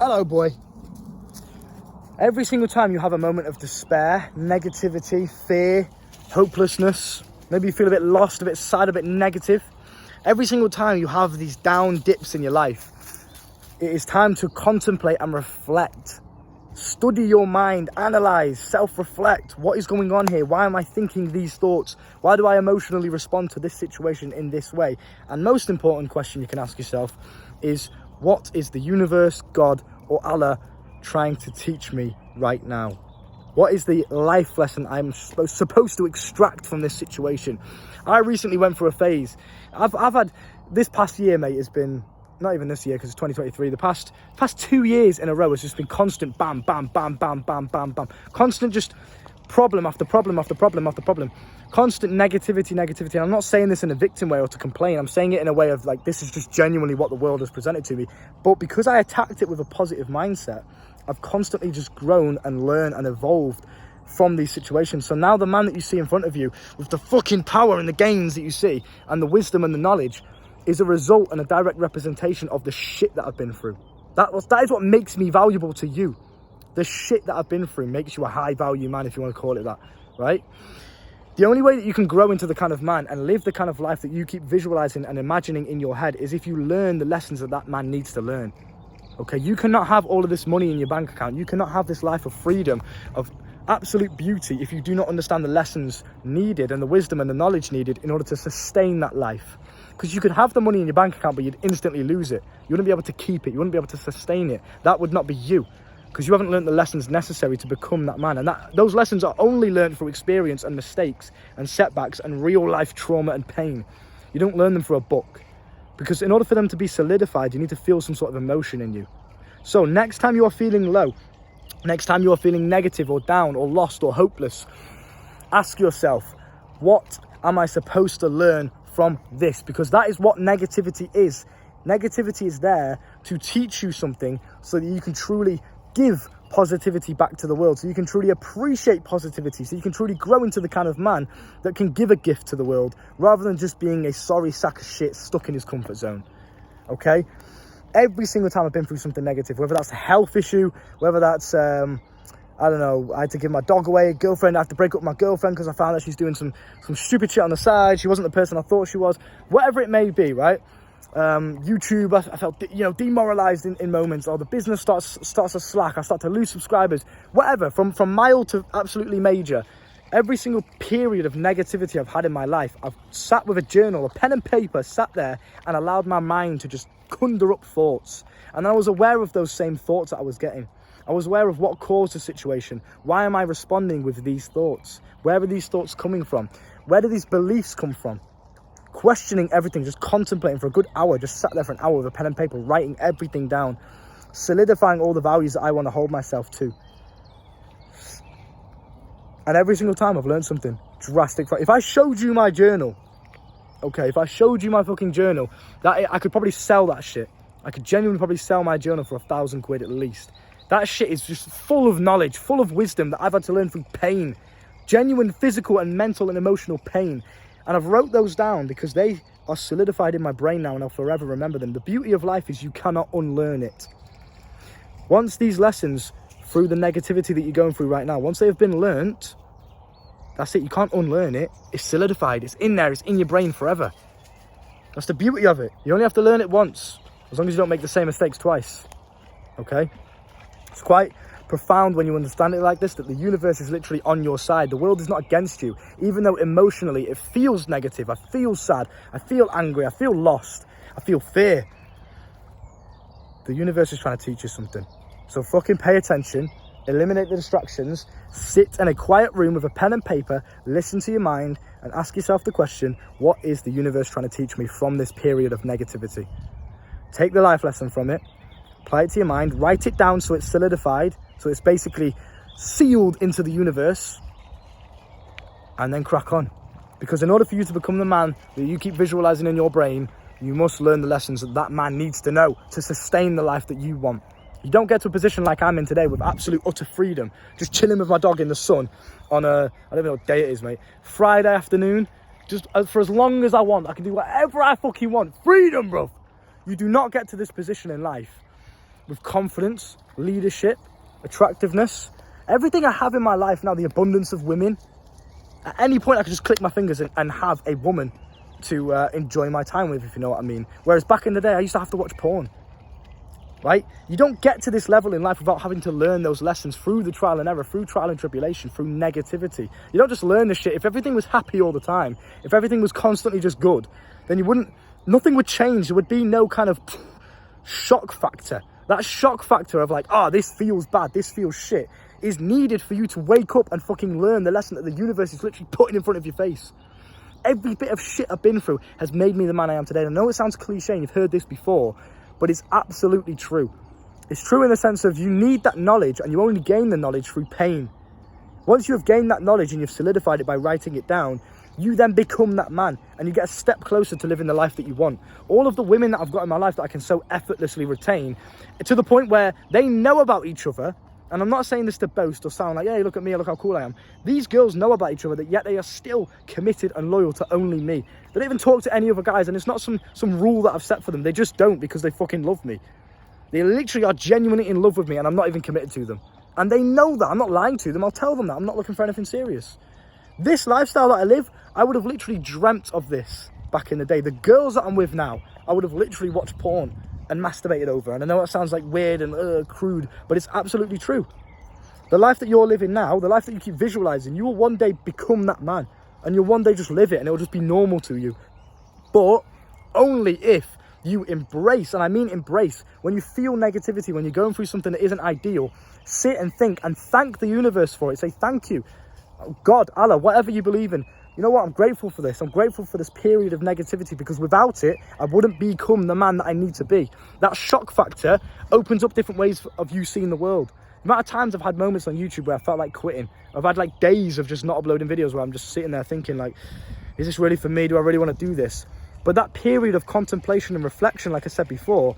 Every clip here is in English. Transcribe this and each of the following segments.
Hello, boy. Every single time you have a moment of despair, negativity, fear, hopelessness, maybe you feel a bit lost, a bit sad, a bit negative. Every single time you have these down dips in your life, it is time to contemplate and reflect. Study your mind, analyze, self-reflect. What is going on here? Why am I thinking these thoughts? Why do I emotionally respond to this situation in this way? And most important question you can ask yourself is, what is the universe, God, or Allah trying to teach me right now? What is the life lesson I'm supposed to extract from this situation? I recently went through a phase. I've had this past year, mate, has been, not even this year because it's 2023, the past 2 years in a row has just been constant bam, bam, bam, bam, bam, bam, bam. Constant just problem after problem after problem after problem. Constant negativity. And I'm not saying this in a victim way or to complain. I'm saying it in a way of like, this is just genuinely what the world has presented to me. But because I attacked it with a positive mindset, I've constantly just grown and learned and evolved from these situations. So now the man that you see in front of you with the fucking power and the gains that you see and the wisdom and the knowledge is a result and a direct representation of the shit that I've been through. That is what makes me valuable to you. The shit that I've been through makes you a high value man, if you want to call it that, right? The only way that you can grow into the kind of man and live the kind of life that you keep visualizing and imagining in your head is if you learn the lessons that man needs to learn. Okay, you cannot have all of this money in your bank account. You cannot have this life of freedom, of absolute beauty, if you do not understand the lessons needed and the wisdom and the knowledge needed in order to sustain that life. Because you could have the money in your bank account, but you'd instantly lose it. You wouldn't be able to keep it. You wouldn't be able to sustain it. That would not be you, because you haven't learned the lessons necessary to become that man. And those lessons are only learned through experience and mistakes and setbacks and real life trauma and pain. You don't learn them through a book, because in order for them to be solidified, you need to feel some sort of emotion in you. So next time you are feeling low, next time you are feeling negative or down or lost or hopeless, ask yourself, what am I supposed to learn from this? Because that is what negativity is. Negativity is there to teach you something so that you can truly give positivity back to the world, so you can truly appreciate positivity, so you can truly grow into the kind of man that can give a gift to the world rather than just being a sorry sack of shit stuck in his comfort zone. Okay? Every single time I've been through something negative, whether that's a health issue, whether that's, I don't know, I had to give my dog away, girlfriend, I had to break up with my girlfriend because I found that she's doing some stupid shit on the side, she wasn't the person I thought she was, whatever it may be, right? YouTube, I felt, demoralized in moments, or the business starts to slack, I start to lose subscribers, whatever, from mild to absolutely major. Every single period of negativity I've had in my life, I've sat with a journal, a pen and paper, sat there and allowed my mind to just conjure up thoughts. And I was aware of those same thoughts that I was getting. I was aware of what caused the situation. Why am I responding with these thoughts? Where are these thoughts coming from? Where do these beliefs come from? Questioning everything, just contemplating for a good hour, just sat there for an hour with a pen and paper, writing everything down, solidifying all the values that I want to hold myself to. And every single time I've learned something drastic. If I showed you my journal, okay, if I showed you my fucking journal, I could probably sell that shit. I could genuinely probably sell my journal for £1,000 at least. That shit is just full of knowledge, full of wisdom that I've had to learn through pain. Genuine physical and mental and emotional pain. And I've wrote those down because they are solidified in my brain now and I'll forever remember them. The beauty of life is you cannot unlearn it. Once these lessons, through the negativity that you're going through right now, once they have been learnt, that's it. You can't unlearn it. It's solidified. It's in there. It's in your brain forever. That's the beauty of it. You only have to learn it once, as long as you don't make the same mistakes twice. Okay? It's quite profound when you understand it like this, that the universe is literally on your side. The world is not against you, even though emotionally it feels negative. I feel sad. I feel angry. I feel lost. I feel fear. The universe is trying to teach you something. So fucking pay attention. Eliminate the distractions. Sit in a quiet room with a pen and paper. Listen to your mind and ask yourself the question, what is the universe trying to teach me from this period of negativity? Take the life lesson from it. Apply it to your mind. Write it down so it's solidified. So it's basically sealed into the universe. And then crack on. Because in order for you to become the man that you keep visualizing in your brain, you must learn the lessons that man needs to know to sustain the life that you want. You don't get to a position like I'm in today with absolute utter freedom, just chilling with my dog in the sun on a, I don't know what day it is, mate, Friday afternoon, just for as long as I want. I can do whatever I fucking want. Freedom, bro. You do not get to this position in life with confidence, leadership, attractiveness. Everything I have in my life now, the abundance of women. At any point, I could just click my fingers and have a woman to enjoy my time with, if you know what I mean. Whereas back in the day, I used to have to watch porn, right? You don't get to this level in life without having to learn those lessons through the trial and error, through trial and tribulation, through negativity. You don't just learn this shit. If everything was happy all the time, if everything was constantly just good, then nothing would change. There would be no kind of shock factor. That shock factor of like, this feels bad, this feels shit, is needed for you to wake up and fucking learn the lesson that the universe is literally putting in front of your face. Every bit of shit I've been through has made me the man I am today. And I know it sounds cliche and you've heard this before, but it's absolutely true. It's true in the sense of you need that knowledge, and you only gain the knowledge through pain. Once you have gained that knowledge and you've solidified it by writing it down, you then become that man and you get a step closer to living the life that you want. All of the women that I've got in my life that I can so effortlessly retain, to the point where they know about each other. And I'm not saying this to boast or sound like, hey, look at me, look how cool I am. These girls know about each other, yet they are still committed and loyal to only me. They don't even talk to any other guys, and it's not some rule that I've set for them. They just don't, because they fucking love me. They literally are genuinely in love with me, and I'm not even committed to them. And they know that. I'm not lying to them. I'll tell them that. I'm not looking for anything serious. This lifestyle that I live, I would have literally dreamt of this back in the day. The girls that I'm with now, I would have literally watched porn and masturbated over. And I know that sounds like weird and crude, but it's absolutely true. The life that you're living now, the life that you keep visualizing, you will one day become that man, and you'll one day just live it, and it'll just be normal to you. But only if you embrace, and I mean embrace, when you feel negativity, when you're going through something that isn't ideal, sit and think and thank the universe for it. Say thank you, God, Allah, whatever you believe in. You know what? I'm grateful for this. I'm grateful for this period of negativity, because without it, I wouldn't become the man that I need to be. That shock factor opens up different ways of you seeing the world. The amount of times I've had moments on YouTube where I felt like quitting. I've had like days of just not uploading videos where I'm just sitting there thinking like, is this really for me? Do I really want to do this? But that period of contemplation and reflection, like I said before,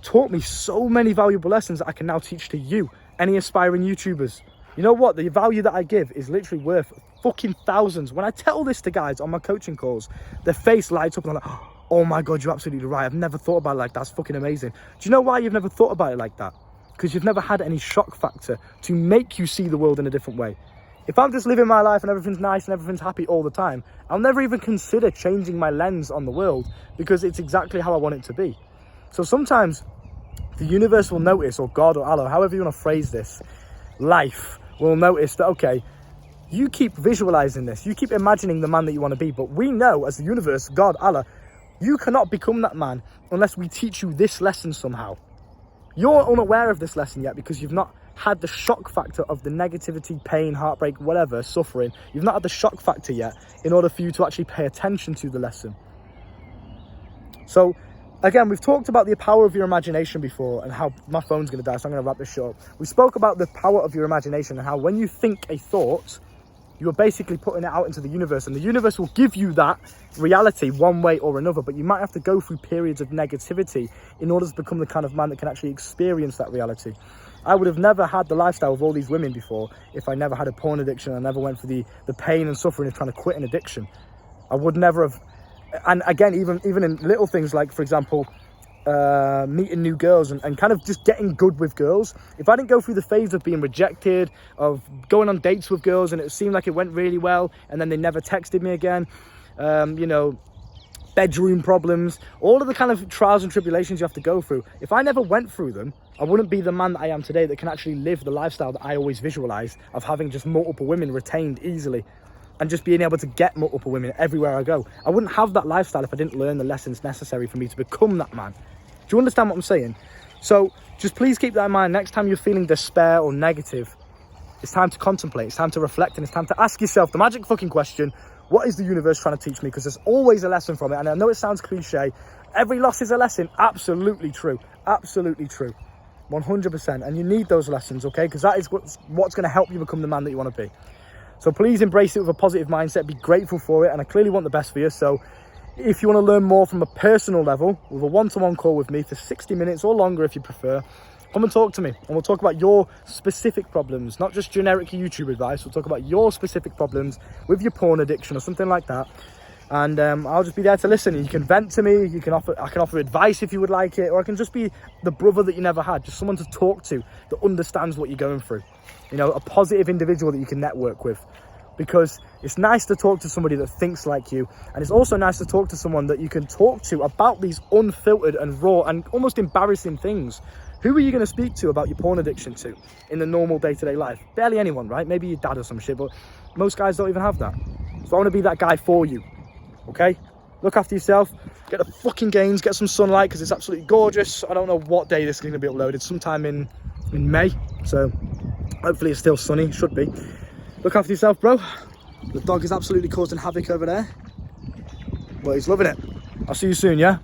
taught me so many valuable lessons that I can now teach to you, any aspiring YouTubers. You know what? The value that I give is literally worth fucking thousands. When I tell this to guys on my coaching calls, their face lights up and they're like, oh my God, you're absolutely right. I've never thought about it like that. That's fucking amazing. Do you know why you've never thought about it like that? Because you've never had any shock factor to make you see the world in a different way. If I'm just living my life and everything's nice and everything's happy all the time, I'll never even consider changing my lens on the world, because it's exactly how I want it to be. So sometimes the universe will notice, or God or Allah, however you want to phrase this, life will notice that, okay, you keep visualizing this, you keep imagining the man that you want to be, but we know as the universe, God, Allah, you cannot become that man unless we teach you this lesson somehow. You're unaware of this lesson yet because you've not had the shock factor of the negativity, pain, heartbreak, whatever, suffering. You've not had the shock factor yet in order for you to actually pay attention to the lesson. So again, we've talked about the power of your imagination before, and how my phone's going to die, so I'm going to wrap this short up. We spoke about the power of your imagination and how when you think a thought, you are basically putting it out into the universe, and the universe will give you that reality one way or another, but you might have to go through periods of negativity in order to become the kind of man that can actually experience that reality. I would have never had the lifestyle of all these women before if I never had a porn addiction. I never went through the pain and suffering of trying to quit an addiction. I would never have. And again, even in little things like, for example, meeting new girls and kind of just getting good with girls. If I didn't go through the phase of being rejected, of going on dates with girls and it seemed like it went really well and then they never texted me again, bedroom problems, all of the kind of trials and tribulations you have to go through. If I never went through them, I wouldn't be the man that I am today, that can actually live the lifestyle that I always visualize of having just multiple women retained easily and just being able to get multiple women everywhere I go. I wouldn't have that lifestyle if I didn't learn the lessons necessary for me to become that man. Do you understand what I'm saying? So just please keep that in mind. Next time you're feeling despair or negative, it's time to contemplate, it's time to reflect, and it's time to ask yourself the magic fucking question: what is the universe trying to teach me? Because there's always a lesson from it. And I know it sounds cliche. Every loss is a lesson. Absolutely true. Absolutely true. 100%. And you need those lessons, okay? Because that is what's going to help you become the man that you want to be. So please embrace it with a positive mindset. Be grateful for it. And I clearly want the best for you. So if you want to learn more from a personal level, with a one-to-one call with me for 60 minutes or longer if you prefer, come and talk to me. And we'll talk about your specific problems, not just generic YouTube advice. We'll talk about your specific problems with your porn addiction or something like that. And I'll just be there to listen. You can vent to me, I can offer advice if you would like it, or I can just be the brother that you never had, just someone to talk to that understands what you're going through. You know, a positive individual that you can network with. Because it's nice to talk to somebody that thinks like you, and it's also nice to talk to someone that you can talk to about these unfiltered and raw and almost embarrassing things. Who are you going to speak to about your porn addiction to in the normal day-to-day life? Barely anyone, right? Maybe your dad or some shit, but most guys don't even have that. So I want to be that guy for you, okay? Look after yourself, get the fucking gains, get some sunlight, because it's absolutely gorgeous. I don't know what day this is going to be uploaded, sometime in May, so hopefully it's still sunny, should be. Look after yourself, bro. The dog is absolutely causing havoc over there, but he's loving it. I'll see you soon, yeah?